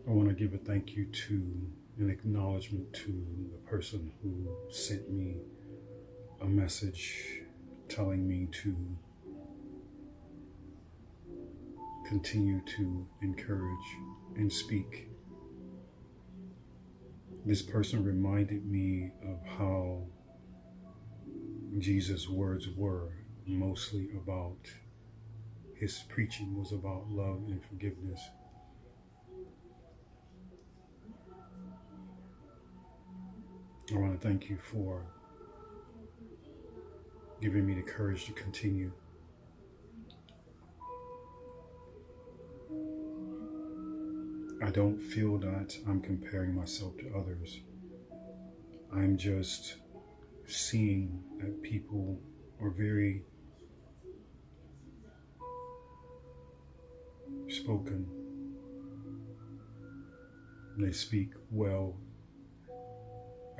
I want to give a thank you to an acknowledgement to the person who sent me a message telling me to continue to encourage and speak. This person reminded me of how Jesus' words were mostly about, his preaching was about love and forgiveness. I want to thank you for giving me the courage to continue. I don't feel that I'm comparing myself to others. I'm just seeing that people are very spoken. They speak well,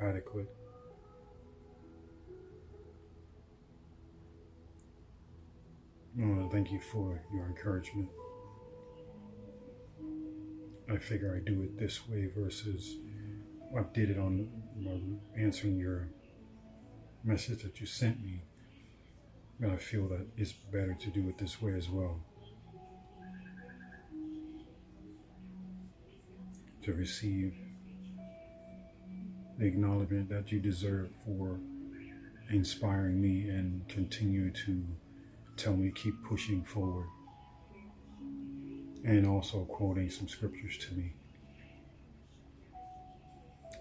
adequate. I want to thank you for your encouragement. I figure I do it this way versus I did it on answering your message that you sent me. And I feel that it's better to do it this way as well. To receive the acknowledgement that you deserve for inspiring me and continue to tell me to keep pushing forward. And also quoting some scriptures to me.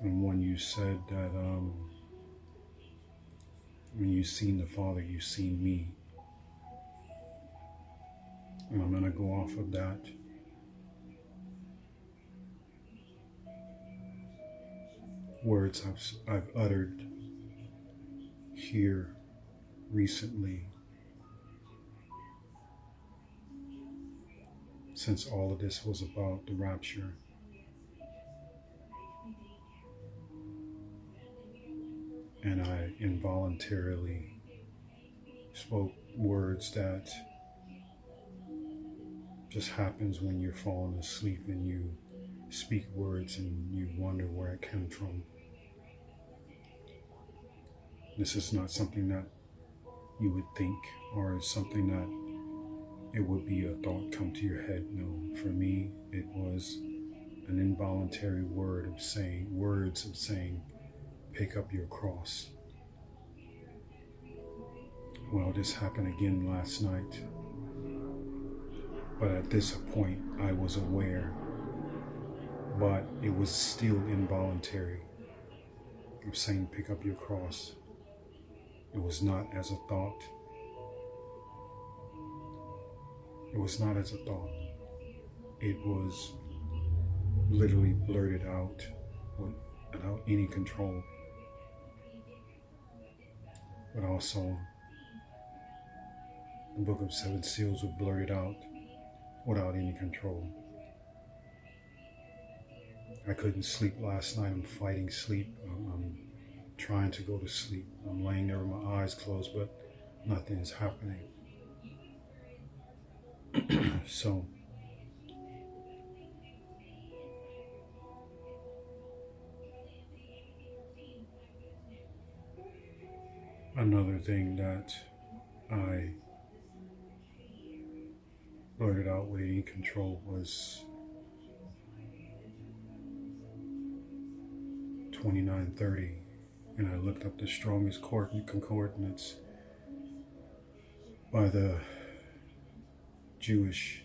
And one, you said that when you've seen the Father, you've seen me. And I'm going to go off of that. Words I've uttered here recently, since all of this was about the rapture. And I involuntarily spoke words that just happens when you're falling asleep and you speak words and you wonder where it came from. This is not something that you would think, or something that it would be a thought come to your head. No, for me, it was an involuntary words of saying, pick up your cross. Well, this happened again last night. But at this point, I was aware, but it was still involuntary of saying, pick up your cross. It was not as a thought. It was not as a thought. It was literally blurted out without any control. But also, the Book of Seven Seals was blurted out without any control. I couldn't sleep last night. I'm fighting sleep. I'm trying to go to sleep. I'm laying there with my eyes closed, but nothing's happening. So, another thing that I blurted out with any control was 2930, and I looked up the strongest concordance by the Jewish,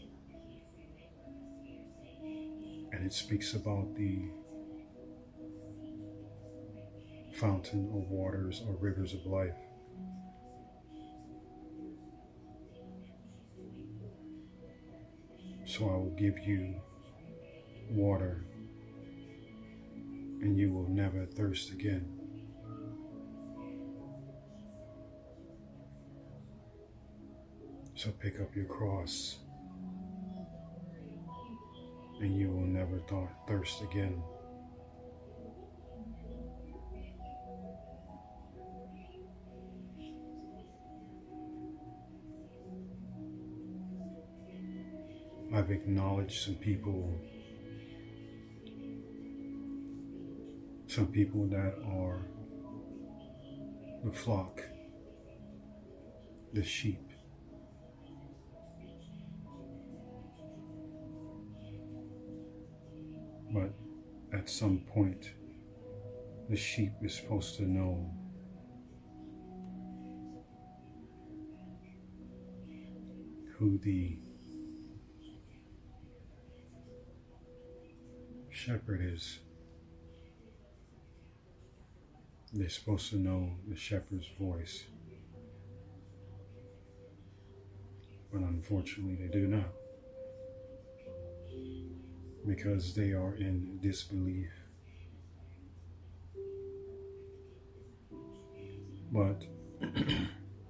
and it speaks about the fountain of waters or rivers of life. So I will give you water, and you will never thirst again. So pick up your cross, and you will never thirst again. I've acknowledged some people some people that are the flock, the sheep. But at some point, the sheep is supposed to know who the shepherd is. They're supposed to know the shepherd's voice. But unfortunately, they do not, because they are in disbelief. But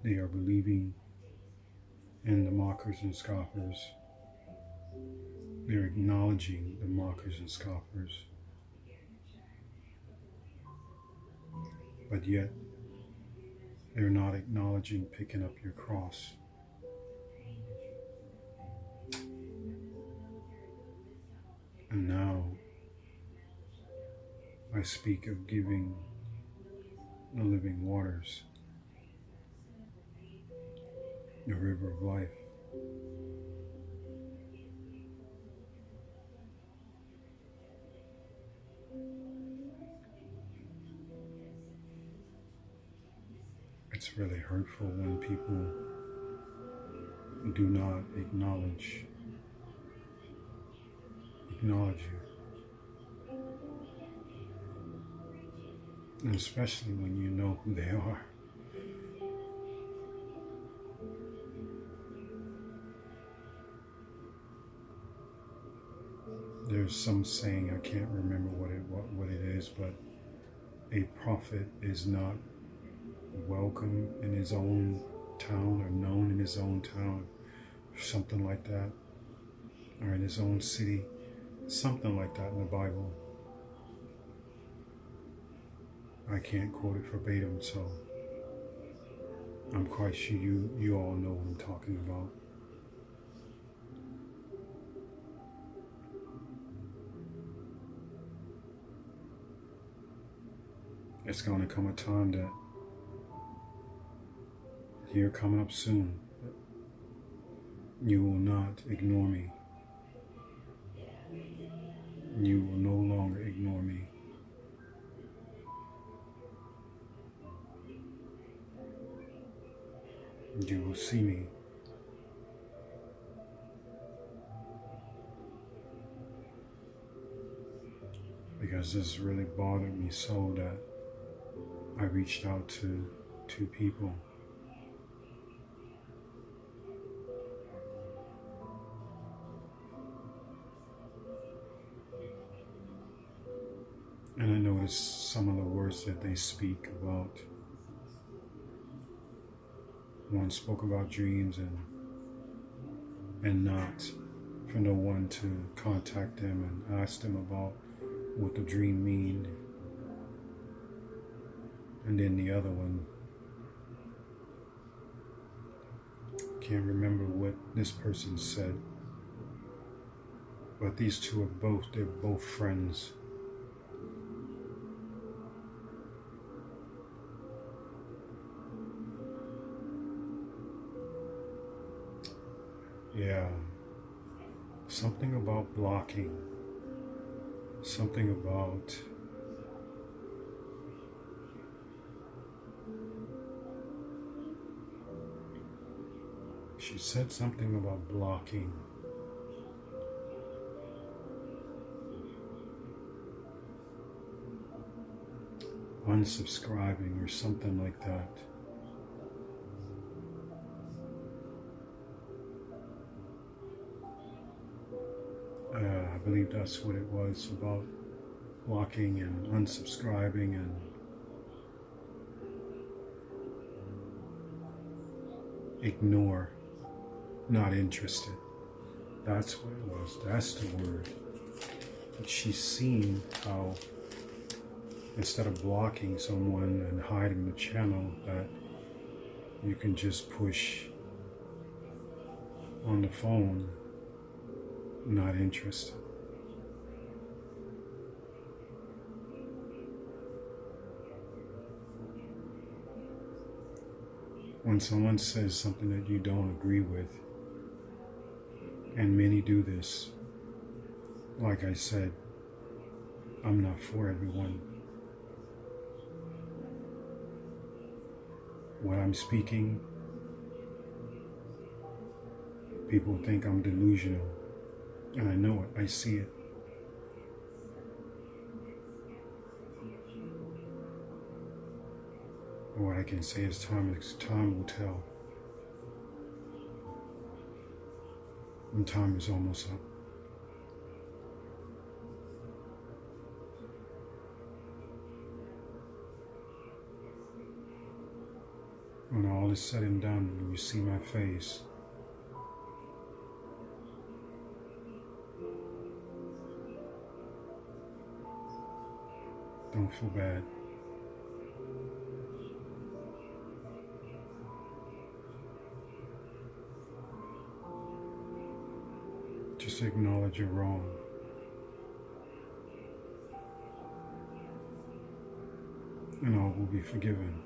they are believing in the mockers and scoffers. They're acknowledging the mockers and scoffers. But yet, they're not acknowledging picking up your cross. And now, I speak of giving the living waters, the river of life. It's really hurtful when people do not acknowledge you. And especially when you know who they are. There's some saying, I can't remember what it is, but a prophet is not welcome in his own town, or known in his own town, or something like that, or in his own city, something like that in the Bible. I can't quote it verbatim, so I'm quite sure you all know what I'm talking about. It's going to come a time that here coming up soon, you will not ignore me. You will no longer ignore me. You will see me. Because this really bothered me so that I reached out to two people. And I noticed some of the words that they speak about. One spoke about dreams and not for no one to contact them and ask them about what the dream mean. And then the other one, can't remember what this person said, but these two are they're both friends. Yeah, something about blocking, something about she said something about blocking. Unsubscribing or something like that. I believe that's what it was, about blocking and unsubscribing and ignore, not interested. That's what it was. That's the word. But she's seen how instead of blocking someone and hiding the channel, that you can just push on the phone, not interested. when someone says something that you don't agree with, and many do this, like I said, I'm not for everyone. What I'm speaking, people think I'm delusional, and I know it, I see it. But what I can say is time will tell. And time is almost up. When all is said and done, and you see my face, don't feel bad. Just acknowledge you're wrong. And all will be forgiven.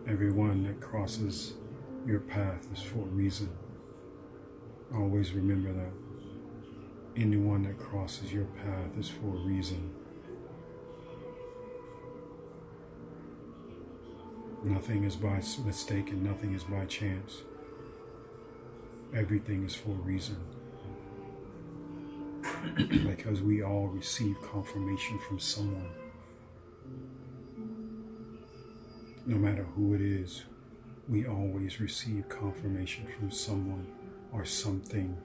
Everyone that crosses your path is for a reason. Always remember that. Anyone that crosses your path is for a reason. Nothing is by mistake and nothing is by chance. Everything is for a reason. Because we all receive confirmation from someone. No matter who it is, we always receive confirmation from someone or something.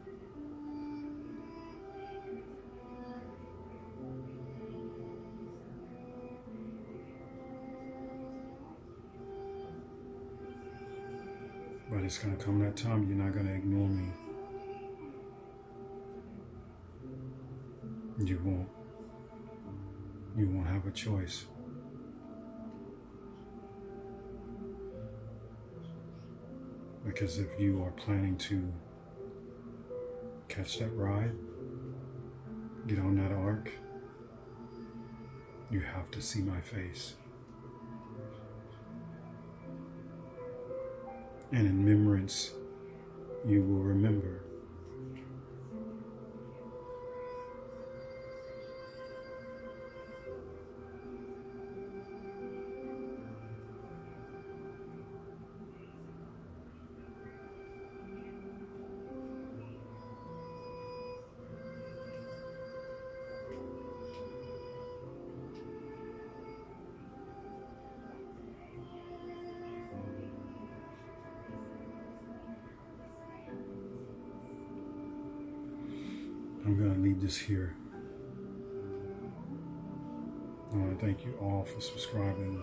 But it's going to come that time you're not going to ignore me. You won't. You won't have a choice. Because if you are planning to catch that ride, get on that ark, you have to see my face. And in remembrance, you will remember. I'm going to leave this here. I want to thank you all for subscribing,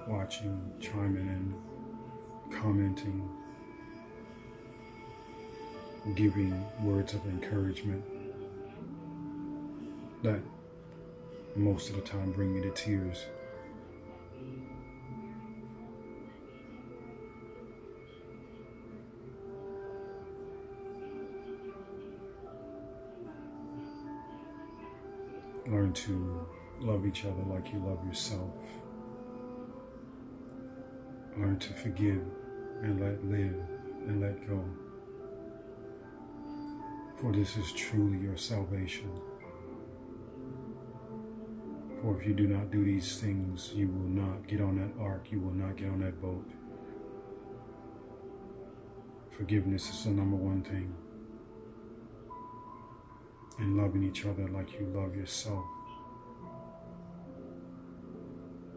watching, chiming in, commenting, giving words of encouragement that most of the time bring me to tears. Learn to love each other like you love yourself. Learn to forgive and let live and let go. For this is truly your salvation. For if you do not do these things, you will not get on that ark, you will not get on that boat. Forgiveness is the number one thing. And loving each other like you love yourself.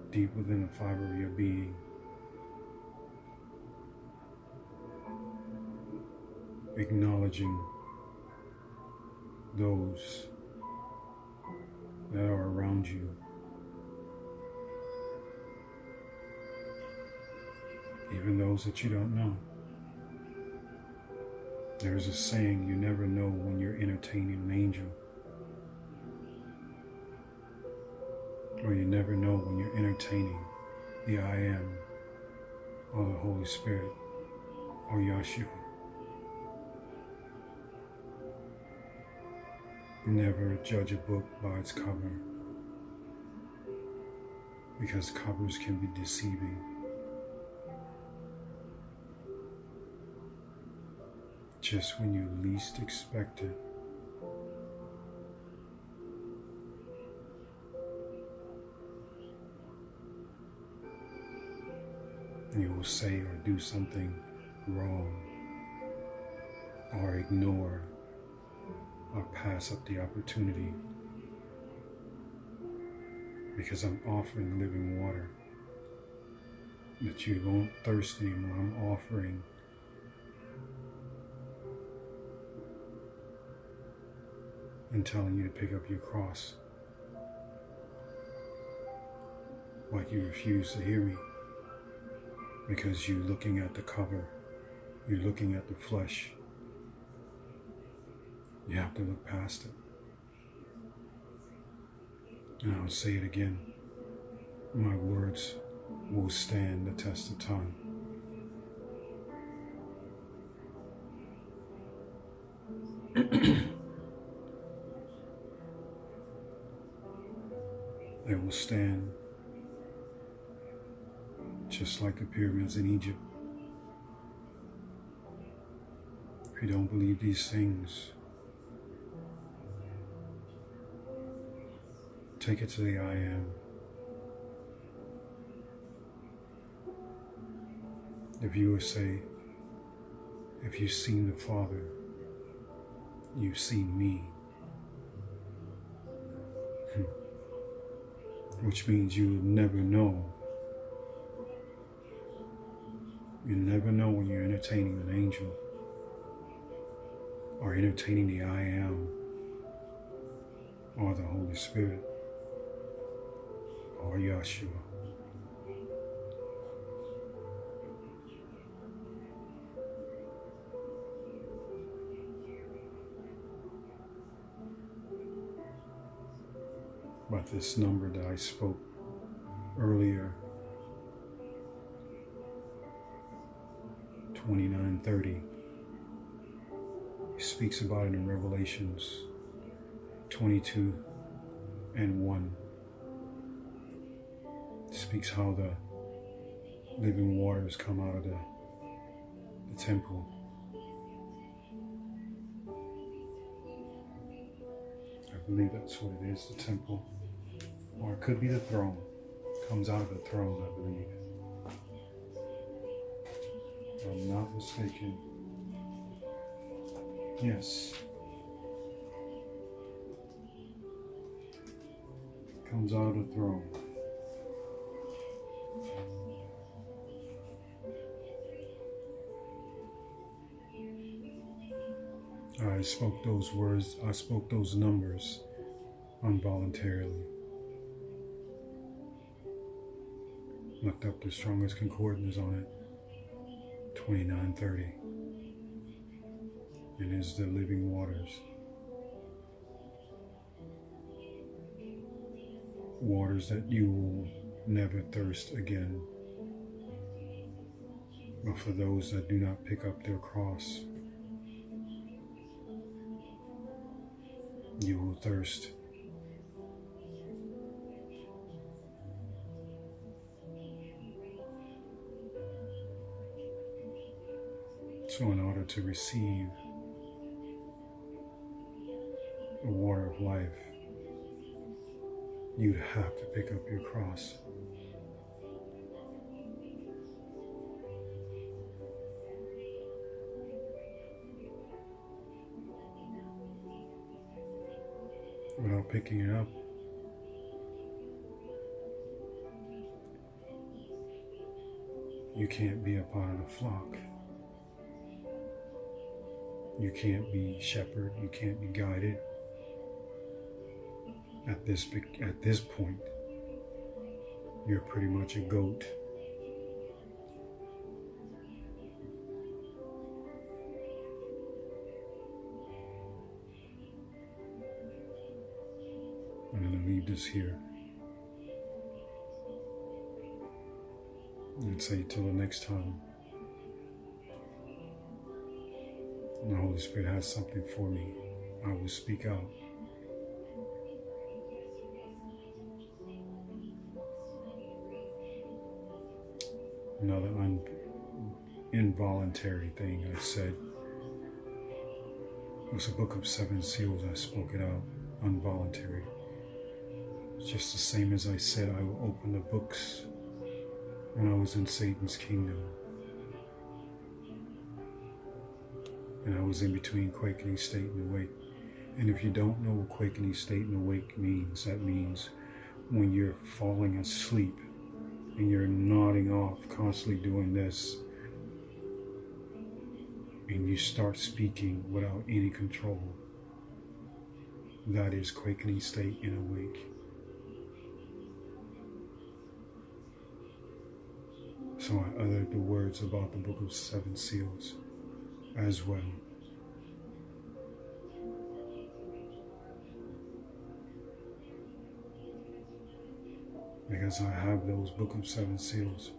Deep within the fiber of your being. Acknowledging those that are around you. Even those that you don't know. There's a saying, you never know when you're entertaining an angel. Or you never know when you're entertaining the I Am or the Holy Spirit. or Yahshua. Never judge a book by its cover, because covers can be deceiving. Just when you least expect it, you will say or do something wrong, or ignore, or pass up the opportunity, because I'm offering living water that you won't thirst anymore. I'm offering and telling you to pick up your cross, but you refuse to hear me because you're looking at the cover, you're looking at the flesh. You have to look past it. And I'll say it again. My words will stand the test of time. They will stand just like the pyramids in Egypt. If you don't believe these things, take it to the I am. The viewers say, if you've seen the Father, you've seen me. Which means you will never know. You never know when you're entertaining an angel or entertaining the I am or the Holy Spirit or Yahshua. But this number that I spoke earlier, 2930, he speaks about it in Revelations 22:1. It speaks how the living waters come out of the temple. I believe that's what it is, the temple. Or it could be the throne. Comes out of the throne, I believe. If I'm not mistaken. Yes. Comes out of the throne. I spoke those words, I spoke those numbers involuntarily. Looked up the strongest concordance on it, 2930. It is the living waters. Waters that you will never thirst again. But for those that do not pick up their cross, you will thirst. So in order to receive the water of life, you have to pick up your cross. Without picking it up, you can't be a part of the flock. You can't be shepherded. You can't be guided. At this point, you're pretty much a goat. I'm going to leave this here and say till the next time. And the Holy Spirit has something for me, I will speak out. Another involuntary thing I said was the book of 7 seals. I spoke it out, involuntary. It's just the same as I said I will open the books when I was in Satan's kingdom. And I was in between quaking state and awake. And if you don't know what quaking state and awake means, that means when you're falling asleep and you're nodding off, constantly doing this, and you start speaking without any control. That is quaking state and awake. So I uttered the words about the book of 7 seals as well. Because I have those book of 7 seals,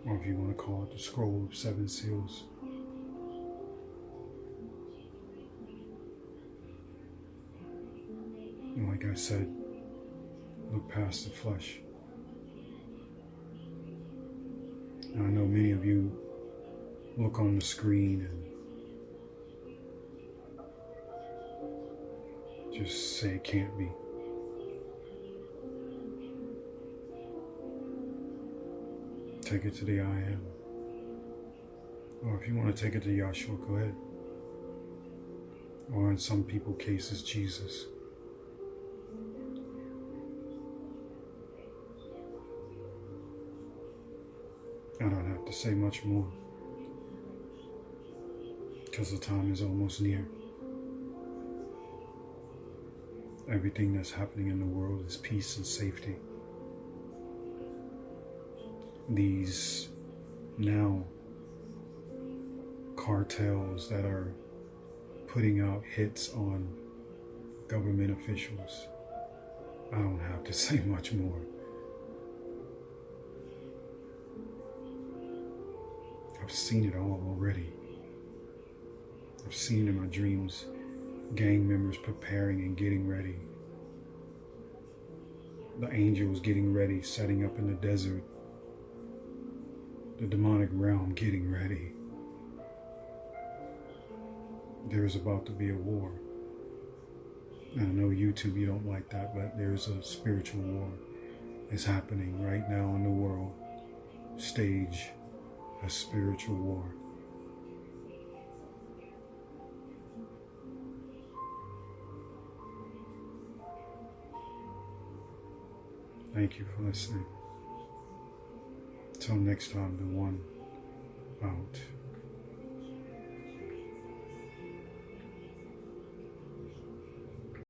or if you want to call it the scroll of 7 seals. And like I said, look past the flesh. And I know many of you look on the screen and just say it can't be. Take it to the I am. Or if you want to take it to Yahshua, go ahead. Or in some people's cases, Jesus. I don't have to say much more, because the time is almost near. Everything that's happening in the world is peace and safety. These now cartels that are putting out hits on government officials, I don't have to say much more. I've seen it all already. I've seen in my dreams gang members preparing and getting ready. The angels getting ready, setting up in the desert. The demonic realm getting ready. There's about to be a war. And I know YouTube, you don't like that, but there's a spiritual war. It's happening right now in the world. Stage a spiritual war. Thank you for listening. Till next time, the one out.